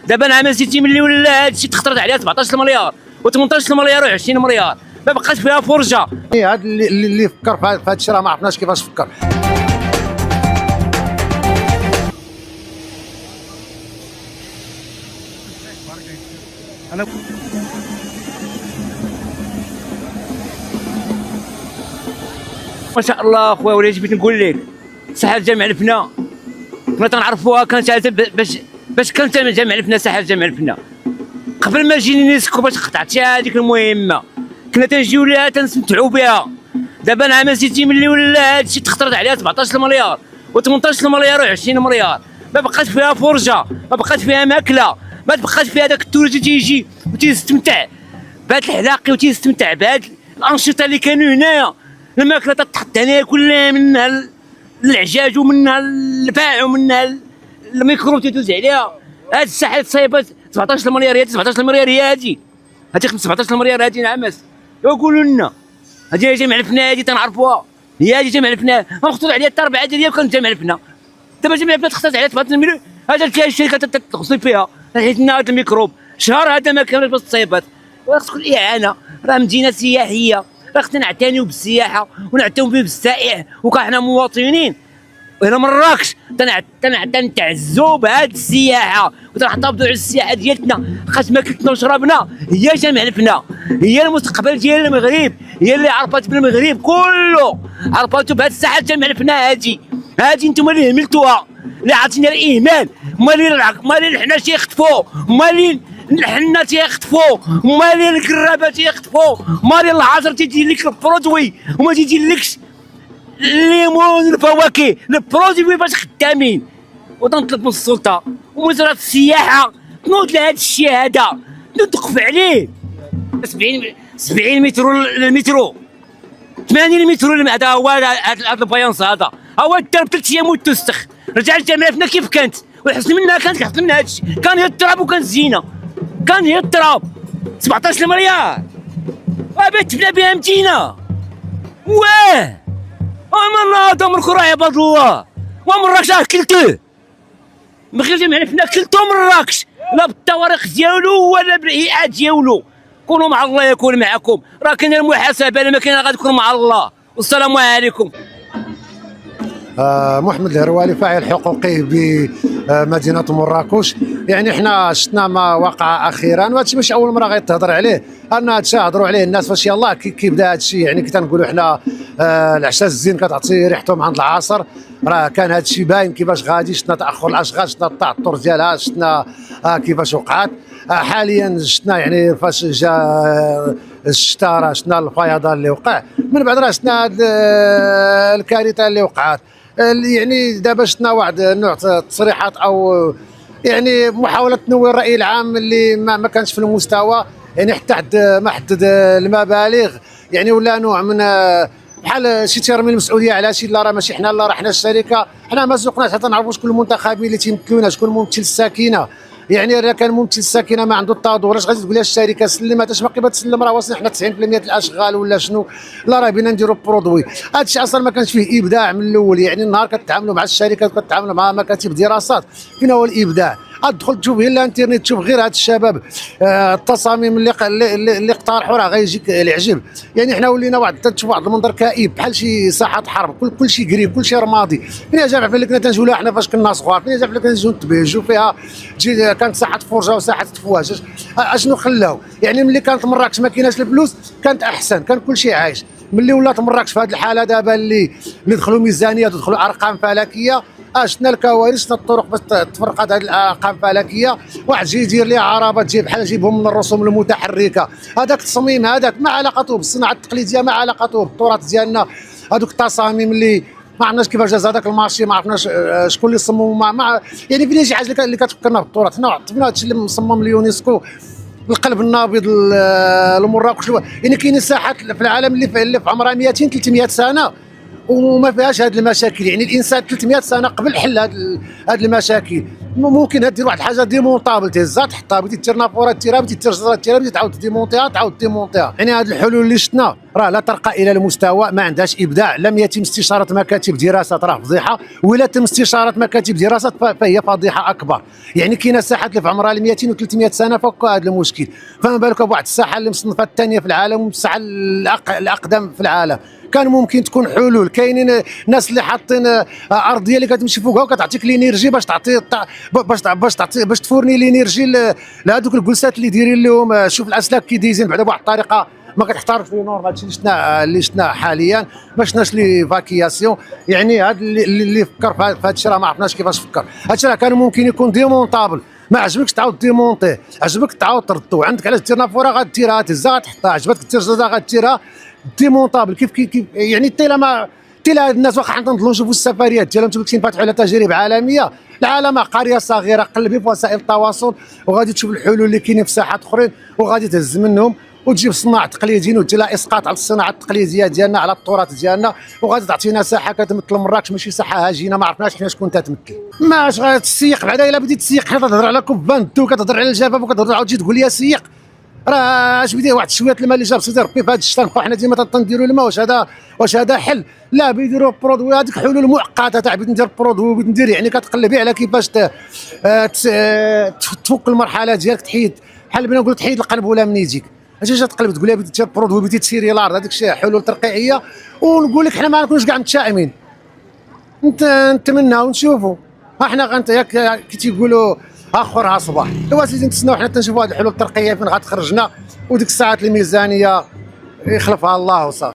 دابا نعم سيتي ملي ولا هادشي تخطرت عليها 17 مليار و18 مليار و20 مليار، ما بقاش فيها فرجه. هذا اللي فكر في هذا الشيء راه ما عرفناش كيفاش فكر. ما شاء الله اخويا وليدي، بغيت نقول لك ساحه جامع الفنا كنا تنعرفوها، كانت باش كانت جامع الفنا ساحه جامع الفنا قبل ما جينا نسكو باش قطعت هذيك المهمه كنا تنجيو ليها تنستمتعوا بها. دابا نعم سيتي ملي ولا هادشي تخطرت عليها 17 مليار و18 مليار و20 مليار، ما بقاش فيها فرجه، ما بقاش فيها ماكله، ما بقاش فيها داك التوريست تيجي وتيستمتع بهاد الحلاقي وتيستمتع بهاد الانشطه اللي كانوا هنايا. الماكله تتحط هنايا كلها، منها العجاج ومنها الباع ومنها الميكرو تيدوز عليها. هاد الساحه تصايبات 17 مليار، هي 17 مليار هي هادي 17 مليار هادي نعمس. يقولوا لنا هادي جامع الفنا، هادي تنعرفوها هي هادي جامع الفنا، غنخطر عليها حتى 4 ديال كانت جامع الفنا. دابا جامع الفنا تخسرت عليها 17 مليون، هذا تلاقي الشركه تغصب فيها حيت لنا هذا الميكروب شهر هذا ما كامل باش تصايبات. خص تكون اعانه، راه مدينه سياحيه، راه خصنا نعتنيو بالسياحه ونعتنيو بالسائح، وكاحنا مواطنين هنا مراكش تنتعزوا بهاد السياحه وتنحتفظوا على السياحه ديالتنا، خاص ماكلتنا وشرابنا هي جامع الفنا، هي المستقبل ديال المغرب، هي اللي عرفت بالمغرب كله، عرفتو بهاد الساحه جامع الفنا. هادي نتوما اللي هملتوها، اللي عطينا الاهمال، مالين الحنا تيخطفوا، مالين الحنا تيخطفوا، مالين الكرابه تيخطفوا، مالين العصر تيدير لك البرودوي وما تيديرلكش الليمون الفواكه البرودوي باش خدامين. وتنطلب من السلطه ووزاره السياحه تنوض لهذا الشيء هذا، توقف عليه. 70 متر للمترو، 80 متر هذا هو هذا البيانس، هذا هو الدرب 3 ايام وتوسخ. رجع الجامع فينا كيف كانت، والحسن منها كانت كيحسن منها هادشي، كان هي التراب وكان الزينه، كان هي التراب 17 مليار وبات تبنى بها مدينه. واه ومن هذا من راه عباد الله، ومراكش راه كلتوه، من غير جامع فينا كلتو مراكش، لا بالتواريخ ديالو ولا بالايعاد ديالو. كونوا مع الله يكون معكم، راه كاينه المحاسبه، الا ما كاين غادي تكون مع الله. والسلام عليكم. محمد الهروالي، فاعل حقوقي بمدينه مراكش. يعني حنا شفنا ما وقع اخيرا، وهذا الشيء ماشي اول مره غيتهضر عليه، ان هذا الشيء هضروا عليه الناس فاش يلاه كيبدا هذا الشيء. يعني كي تنقولوا حنا العشاء الزين كتعطي ريحتهم عند العصر، راه كان هذا الشيء باين كيفاش غادي. شفنا تاخر الاشغال، شفنا التعطر ديالها، شفنا كيفاش وقعت. حاليا شفنا يعني فاش جا الشتاء راه شفنا الفيضان اللي وقع، من بعد راه شفنا الكارثه اللي وقعت. يعني دابا شفنا واحد نوع التصريحات او يعني محاوله تنوير الراي العام اللي ما كانش في المستوى، يعني حتى ما حدد المبالغ، يعني ولا نوع من بحال شي تيرمي المسؤوليه على شي. لا راه ماشي حنا، لا راه حنا الشركه، حنا ما سوقناش حتى نعرفوا شكون المنتخبين اللي تيمثلونا، شكون ممثل الساكنه. يعني الا كان ممثل الساكنه ما عنده التدور، اش غادي تقول لها الشركه سلمت؟ اش باقي تسلم؟ راه واصلين حنا 90% الاشغال ولا شنو؟ لا راه بينا نديروا برودوي. هذا الشيء اصلا ما كانش فيه ابداع من الاول. يعني النهار كتعاملوا مع الشركات وكتعاملوا مع مكاتب دراسات، فين هو الابداع؟ تدخل تشوف غير الانترنت، تشوف غير هاد الشباب التصاميم اللي اقترحوا راه غيجيك العجب. يعني حنا ولينا تشوف واحد المنظر كئيب بحال شي ساحه حرب، كل شيء قريب، كل شيء رمادي. فين جامع فين اللي كنا تنجيو لها حنا فاش كنا صغار، فين جامع اللي كنا نجيو نتبهجوا فيها، كانت ساحه فرجه وساحه تفواج. اشنو خلاو؟ يعني ملي كانت مراكش ما كايناش الفلوس كانت احسن، كان كل شيء عايش. ملي ولات مراكش في هذه الحاله دابا اللي دخلوا ميزانيه ودخلوا ارقام فلكيه، شفنا الكوارث، شفنا الطرق باش تفرقت هذه الارقام الفلكيه. واحد يجي يدير ليه عربه تجي بحال يجيبهم من الرسوم المتحركه. هذاك التصميم هذاك ما علاقته بالصناعه التقليديه، ما علاقته بالتراث ديالنا. هذوك التصاميم اللي ما عرفناش كيفاش جاز هذاك المارشي، ما عرفناش شكون اللي صمم. يعني فين شي حاجه اللي كتفكرنا بالتراث. حنا عرفنا هذا الشيء اللي مصمم اليونسكو، القلب النابض لمراكش. يعني كاينين ساحات في العالم اللي في عمرها 200 300 سنه وما فيهاش هذه المشاكل. يعني الانسان 300 سنه قبل حل هذه المشاكل. ممكن دير واحد الحاجه ديمونطابل تهزها تحطها، بديتي دير نافوره ديرها، بديتي دير شجره ديرها، بديتي تعاود ديمونطيها تعاود ديمونطيها. يعني هذه الحلول اللي شفنا راه لا ترقى الى المستوى، ما عندهاش ابداع. لم يتم استشاره مكاتب دراسات راه فضيحه، ولا تم استشاره مكاتب دراسات فهي فضيحه اكبر. يعني كاينه ساحات اللي في عمرها 200 و 300 سنه فوق هذا المشكل، فما بالك بواحد الساحه اللي مصنفه الثانيه في العالم والساحه الاقدم في العالم. كان ممكن تكون حلول. كاينين ناس اللي حاطين ارضيه اللي كتمشي فوقها وكتعطيك الانرجي باش تفورني الانرجي لهذوك الجلسات اللي دايرين لهم. شوف الاسلاك كي دايزين بعدا بواحد الطريقه ما كتحترمش لي نورم. هادشي اللي شفنا حاليا، ما شفناش لي فاكياسيون. يعني هذا اللي فكر في هذا الشيء راه ما عرفناش كيفاش فكر. هادشي راه كان ممكن يكون ديمونطابل، ما عجبكش تعاود ديمونطيه، عجبك تعاود تردو. عندك علاش دير نافوره غديرها تهزها تحطها، عجبتك دير شجره غديرها ديمونطابل. كيف يعني تيلا الناس واخا حنا نضلوا نشوفوا السفريات ديالهم تنفتحوا على تجارب عالميه. العالم قريه صغيره، قلبي في وسائل التواصل وغادي تشوف الحلول اللي كاينين في ساحات اخرين وغادي تهز منهم وتجيب صناع تقليديين ودير لها اسقاط على الصناعه التقليديه ديالنا، على التراث ديالنا، وغادي تعطينا ساحه كتمثل مراكش ماشي ساحه هجينه ما عرفناش حنا شكون تتمثل. ماش غتسيق بعدا الا بديت تسيق حنا تهضر على كوبان دو، كتهضر على الجفاف وكتهضر عاود تجي تقول لي سيق. راه اش بدي واحد شويه الماء اللي جاب سيدي ربي في هذا الشتا. نبقاو حنا ديما تنديروا الماء، واش هذا حل؟ لا، بيديروا برودوي. هذيك حلول معقده تاع بغيت ندير برودوي بغيت ندير، يعني كتقلبي على كيفاش تفك المرحله ديالك، تحيد بحال بنا نقولوا تحيد القنبله من يديك. اش تقلب تقول لي بديت دير برودوي بديت تسيري لارض، هذيك الشيء حلول ترقيعيه. ونقول لك حنا ما نكونوش كاع متشائمين، نتمنى ونشوفوا. احنا كي تيقولوا اخرها صباح. ايوا سيدي نتسناو حنا تنشوفوا هذه الحلول الترقيعيه فين غتخرجنا، وديك الساعات الميزانيه يخلفها الله وصافي.